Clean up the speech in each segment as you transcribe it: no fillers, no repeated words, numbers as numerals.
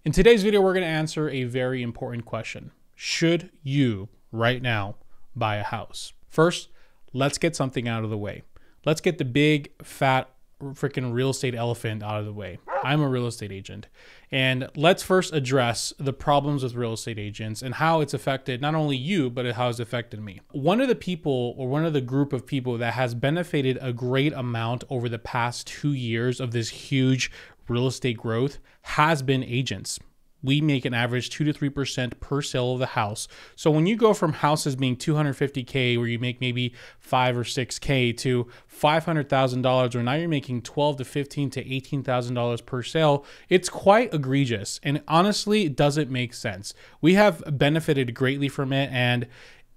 In today's video, we're going to answer a very important question. Should you, right now, buy a house? First, let's get something out of the way. Let's get the big, fat, freaking real estate elephant out of the way. I'm a real estate agent. And let's first address the problems with real estate agents and how it's affected not only you, but how it's affected me. One of the people, or one of the group of people that has benefited a great amount over the past 2 years of this huge real estate growth has been agents. We make an average 2 to 3% per sale of the house. So when you go from houses being $250K, where you make maybe 5 or 6K, to $500,000, where now you're making $12 to $15 to $18,000 per sale, it's quite egregious. And honestly, it doesn't make sense. We have benefited greatly from it, and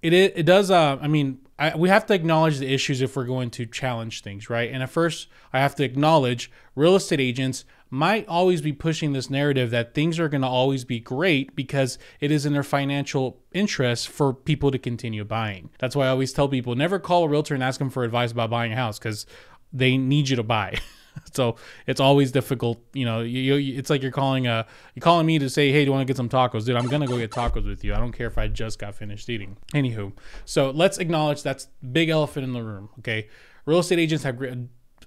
it does. We have to acknowledge the issues if we're going to challenge things, right? And at first, I have to acknowledge real estate agents might always be pushing this narrative that things are going to always be great because it is in their financial interest for people to continue buying. That's why I always tell people, never call a realtor and ask them for advice about buying a house, because they need you to buy. So it's always difficult. You know, it's like you're calling me to say, hey, do you want to get some tacos? Dude, I'm going to go get tacos with you. I don't care if I just got finished eating. Anywho, so let's acknowledge that's the big elephant in the room, okay? Real estate agents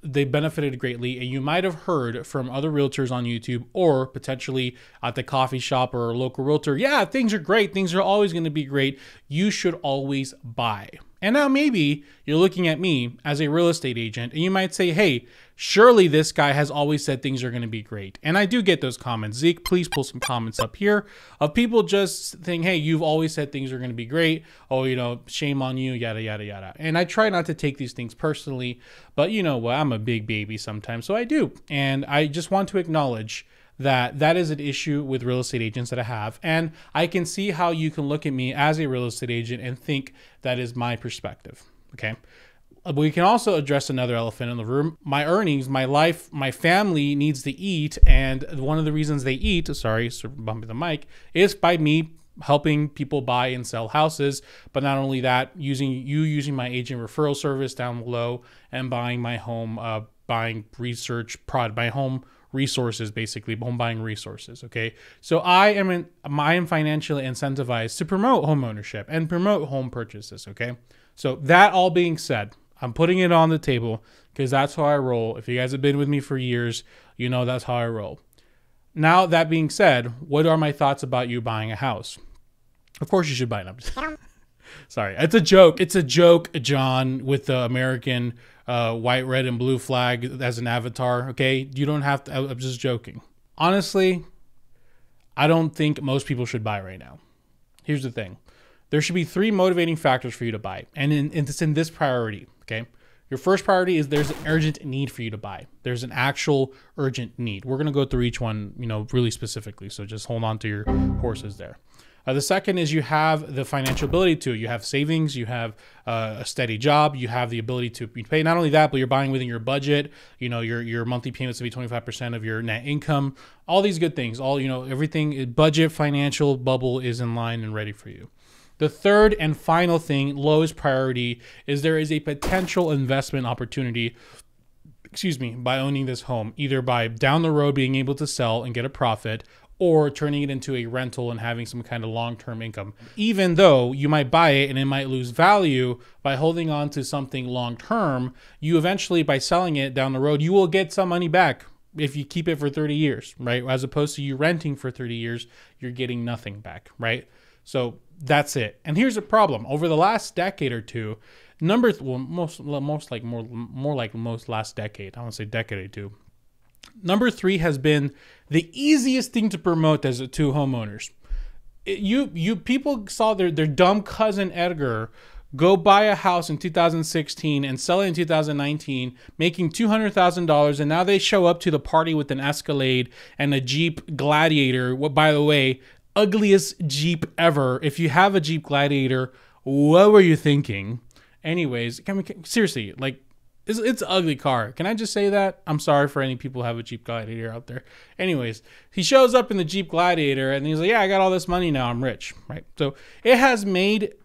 they benefited greatly, and you might have heard from other realtors on YouTube or potentially at the coffee shop or a local realtor, yeah, things are great. Things are always going to be great. You should always buy. And now maybe you're looking at me as a real estate agent and you might say, hey, surely this guy has always said things are going to be great. And I do get those comments. Zeke, please pull some comments up here of people just saying, hey, you've always said things are going to be great. Oh, you know, shame on you, yada, yada, yada. And I try not to take these things personally, but you know what? I'm a big baby sometimes, so I do. And I just want to acknowledge that is an issue with real estate agents that I have. And I can see how you can look at me as a real estate agent and think that is my perspective, okay? But we can also address another elephant in the room. My earnings, my life, my family needs to eat. And one of the reasons they eat, sorry, bumping the mic, is by me helping people buy and sell houses. But not only that, using my agent referral service down below and buying my home, buying my home resources, basically home buying resources. Okay. So I am financially incentivized to promote home ownership and promote home purchases. Okay. So that all being said, I'm putting it on the table because that's how I roll. If you guys have been with me for years, you know that's how I roll. Now, that being said, what are my thoughts about you buying a house? Of course you should buy it. Sorry, it's a joke. It's a joke, John, with the American white, red, and blue flag as an avatar. Okay, you don't have to. I'm just joking. Honestly, I don't think most people should buy right now. Here's the thing: there should be 3 motivating factors for you to buy, and it's in this priority. Okay, your first priority is there's an urgent need for you to buy. There's an actual urgent need. We're gonna go through each one, you know, really specifically. So just hold on to your horses there. The second is you have the financial ability to. You have savings, you have a steady job, you have the ability to pay. Not only that, but you're buying within your budget. You know, your monthly payments will be 25% of your net income. All these good things, all, you know, everything, budget, financial bubble is in line and ready for you. The third and final thing, lowest priority, is there is a potential investment opportunity, by owning this home, either by down the road being able to sell and get a profit, or turning it into a rental and having some kind of long-term income. Even though you might buy it and it might lose value, by holding on to something long-term, you eventually, by selling it down the road, you will get some money back if you keep it for 30 years, right? As opposed to you renting for 30 years, you're getting nothing back, right? So that's it. And here's the problem. Over the last decade or two, most last decade, I want to say decade or two, number 3 has been the easiest thing to promote to homeowners. People saw their dumb cousin Edgar go buy a house in 2016 and sell it in 2019, making $200,000, and now they show up to the party with an Escalade and a Jeep Gladiator. What, by the way, ugliest Jeep ever. If you have a Jeep Gladiator, what were you thinking? Anyways, seriously, like, it's an ugly car. Can I just say that? I'm sorry for any people who have a Jeep Gladiator out there. Anyways, he shows up in the Jeep Gladiator and he's like, yeah, I got all this money now. I'm rich, right? So it has made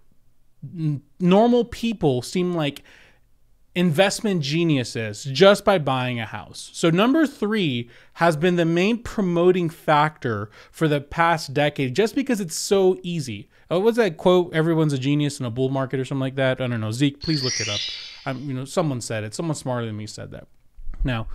normal people seem like investment geniuses just by buying a house. So number 3 has been the main promoting factor for the past decade, just because it's so easy. What's that quote? Everyone's a genius in a bull market or something like that. I don't know. Zeke, please look it up. Someone said it. Someone smarter than me said that. Now,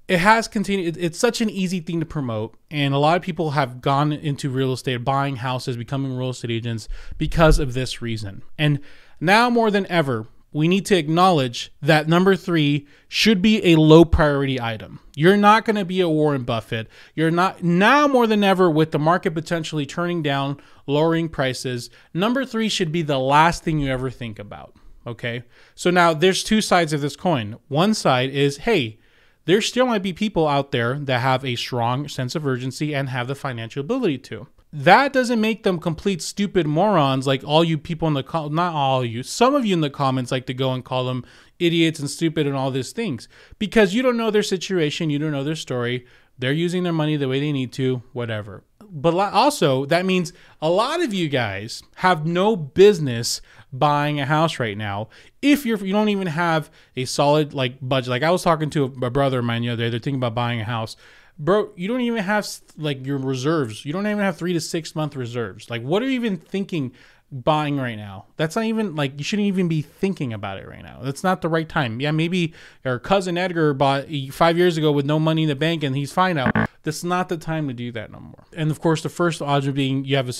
it has continued. It's such an easy thing to promote, and a lot of people have gone into real estate, buying houses, becoming real estate agents because of this reason. And now more than ever, we need to acknowledge that number 3 should be a low priority item. You're not going to be a Warren Buffett. You're not, now more than ever, with the market potentially turning down, lowering prices. Number 3 should be the last thing you ever think about. Okay. So now there's 2 sides of this coin. One side is, hey, there still might be people out there that have a strong sense of urgency and have the financial ability to. That doesn't make them complete stupid morons like all you people in the not all you, some of you in the comments like to go and call them idiots and stupid and all these things, because you don't know their situation, you don't know their story. They're using their money the way they need to, whatever. But also, that means a lot of you guys have no business buying a house right now if you don't even have a solid like budget. Like I was talking to a brother of mine the other day, they're thinking about buying a house. Bro, you don't even have like your reserves. You don't even have 3 to 6 month reserves. Like, what are you even thinking buying right now? That's not even like, you shouldn't even be thinking about it right now. That's not the right time. Yeah, maybe your cousin Edgar bought 5 years ago with no money in the bank and he's fine now. That's not the time to do that no more. And of course, the first odds of being you have a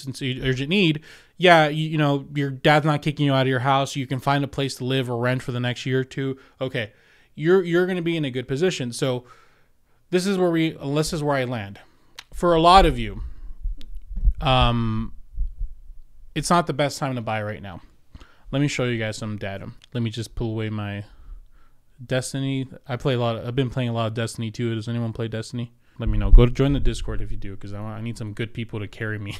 urgent need. Yeah, you know, your dad's not kicking you out of your house. You can find a place to live or rent for the next year or two. Okay, you're going to be in a good position. So this is where I land. For a lot of you, it's not the best time to buy right now. Let me show you guys some data. Let me just pull away my Destiny. I've been playing a lot of Destiny 2. Does anyone play Destiny? Let me know. Go to join the Discord if you do, because I need some good people to carry me.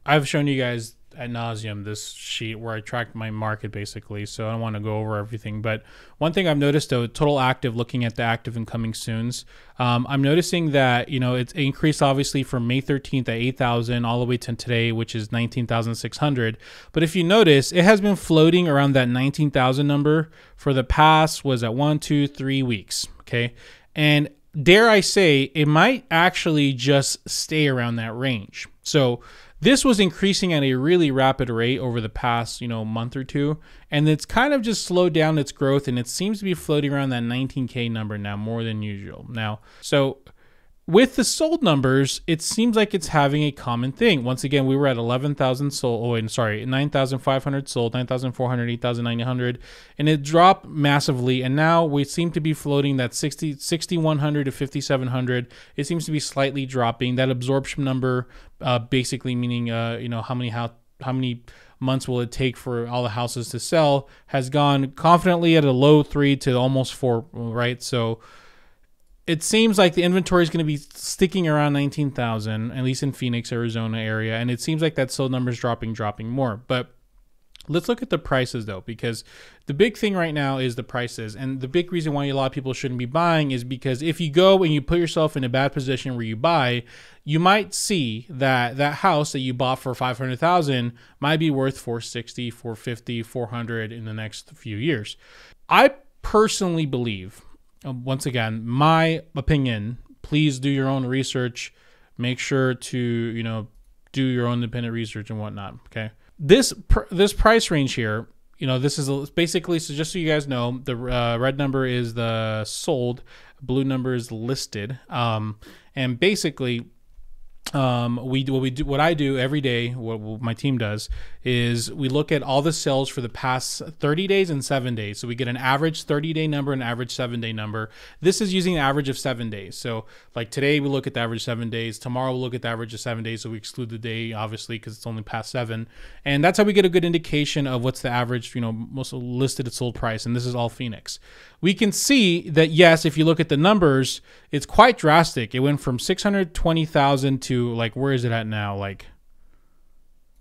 I've shown you guys ad nauseum this sheet where I tracked my market basically, so I don't want to go over everything. But one thing I've noticed though, total active, looking at the active and coming soons, I'm noticing that, you know, it's increased obviously from May 13th at 8,000 all the way to today, which is 19,600. But if you notice, it has been floating around that 19,000 number for the past, was at 1, 2, 3 weeks. Okay. And dare I say, it might actually just stay around that range. So this was increasing at a really rapid rate over the past, month or two, and it's kind of just slowed down its growth, and it seems to be floating around that 19K number now more than usual. Now, so with the sold numbers, it seems like it's having a common thing. Once again, we were at 11,000 sold. 9,500 sold, 9,400, 8,900, and it dropped massively. And now we seem to be floating that 6,100 to 5,700. It seems to be slightly dropping. That absorption number, basically meaning, how many months will it take for all the houses to sell, has gone confidently at a low 3 to almost 4, right? So it seems like the inventory is going to be sticking around 19,000, at least in Phoenix, Arizona area. And it seems like that sold number is dropping more. But let's look at the prices though, because the big thing right now is the prices. And the big reason why a lot of people shouldn't be buying is because if you go and you put yourself in a bad position where you buy, you might see that that house that you bought for 500,000 might be worth 460, 450, 400 in the next few years. I personally believe, once again, my opinion, please do your own research. Make sure to, do your own independent research and whatnot. Okay. This price range here, this is basically, so just so you guys know, the red number is the sold, blue number is listed. And basically, what I do every day, what my team does, is we look at all the sales for the past 30 days and 7 days. So we get an average 30-day number and average 7-day number. This is using the average of 7 days. So like today we look at the average 7 days. Tomorrow we'll look at the average of 7 days. So we exclude the day, obviously, because it's only past 7. And that's how we get a good indication of what's the average, most listed at sold price. And this is all Phoenix. We can see that, yes, if you look at the numbers, it's quite drastic. It went from 620,000 to, like, where is it at now? Like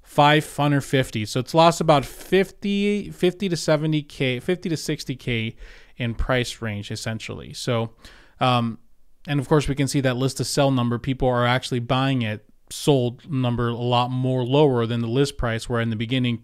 550. So it's lost about 50 to 70K, 50 to 60K in price range, essentially. So, and of course we can see that list to sell number. People are actually buying it sold number a lot more lower than the list price, where in the beginning,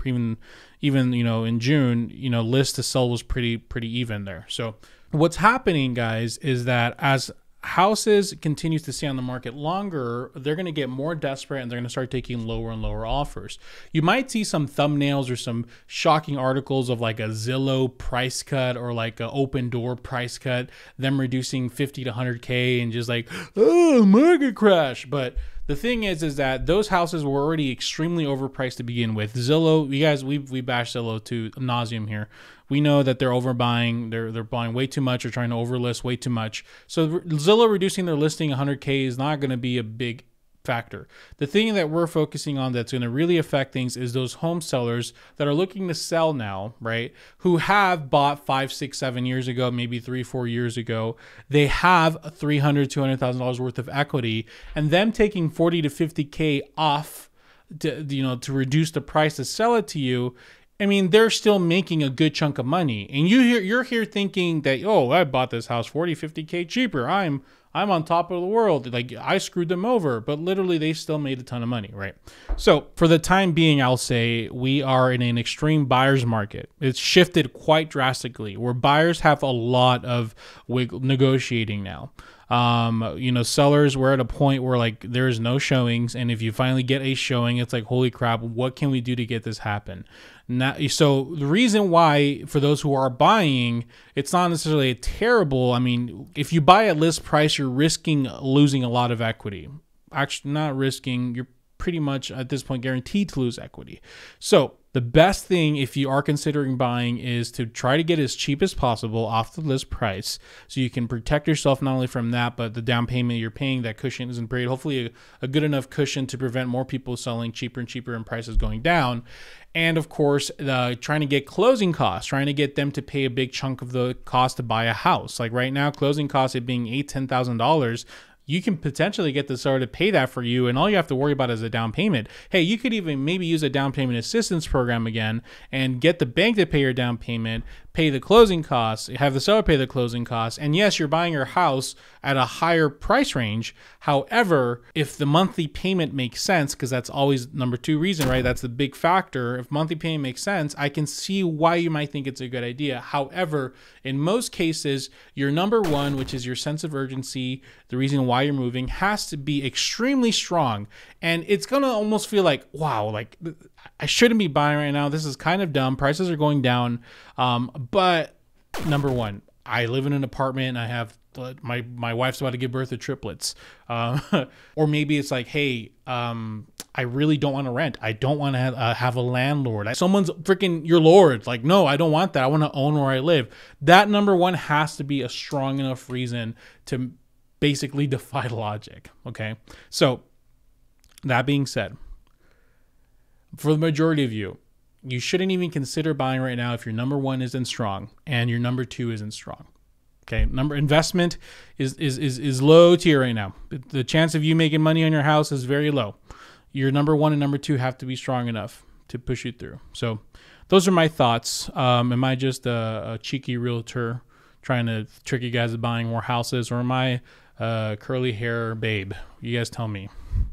even in June, list to sell was pretty even there. So what's happening, guys, is that as houses continues to stay on the market longer, they're going to get more desperate and they're going to start taking lower and lower offers. You might see some thumbnails or some shocking articles of like a Zillow price cut or like an Open Door price cut, them reducing 50 to 100K and just like, oh, market crash. But the thing is that those houses were already extremely overpriced to begin with. Zillow, you guys, we bash Zillow to nauseum here. We know that they're overbuying. They're buying way too much or trying to overlist way too much. So Zillow reducing their listing 100K is not going to be a big factor. The thing that we're focusing on that's going to really affect things is those home sellers that are looking to sell now, right? Who have bought 5, 6, 7 years ago, maybe 3, 4 years ago. They have $300,000, $200,000 worth of equity, and them taking 40 to 50K off to reduce the price to sell it to you. I mean, they're still making a good chunk of money. And you're here thinking that, oh, I bought this house 40, 50K cheaper. I'm on top of the world. Like, I screwed them over. But literally, they still made a ton of money, right? So for the time being, I'll say we are in an extreme buyer's market. It's shifted quite drastically, where buyers have a lot of negotiating now. Sellers, we're at a point where like there's no showings, and if you finally get a showing, it's like, holy crap, what can we do to get this happen? Now, so the reason why, for those who are buying, it's not necessarily a terrible. I mean, if you buy at list price, you're risking losing a lot of equity. Actually, not risking. You're pretty much at this point guaranteed to lose equity. So the best thing, if you are considering buying, is to try to get as cheap as possible off the list price, so you can protect yourself not only from that, but the down payment you're paying, that cushion isn't great. Hopefully a good enough cushion to prevent more people selling cheaper and cheaper and prices going down. And of course, trying to get closing costs, trying to get them to pay a big chunk of the cost to buy a house. Like right now, closing costs, it being $8,000, $10,000, you can potentially get the seller to pay that for you, and all you have to worry about is a down payment. Hey, you could even maybe use a down payment assistance program again and get the bank to pay your down payment, pay the closing costs, have the seller pay the closing costs, and yes, you're buying your house at a higher price range. However, if the monthly payment makes sense, because that's always number 2 reason, right? That's the big factor. If monthly payment makes sense, I can see why you might think it's a good idea. However, in most cases, your number 1, which is your sense of urgency, the reason why you're moving, has to be extremely strong. And it's going to almost feel like, wow, like I shouldn't be buying right now. This is kind of dumb. Prices are going down. But number 1, I live in an apartment and I have my wife's about to give birth to triplets. Or maybe it's like, hey, I really don't want to rent. I don't want to have a landlord. Someone's freaking your lord. Like, no, I don't want that. I want to own where I live. That number 1 has to be a strong enough reason to basically defy logic. Okay. So that being said, for the majority of you, you shouldn't even consider buying right now if your number 1 isn't strong and your number 2 isn't strong. Okay, investment is low tier right now. The chance of you making money on your house is very low. Your number 1 and number 2 have to be strong enough to push you through. So those are my thoughts. Am I just a cheeky realtor trying to trick you guys into buying more houses, or am I a curly hair babe? You guys tell me.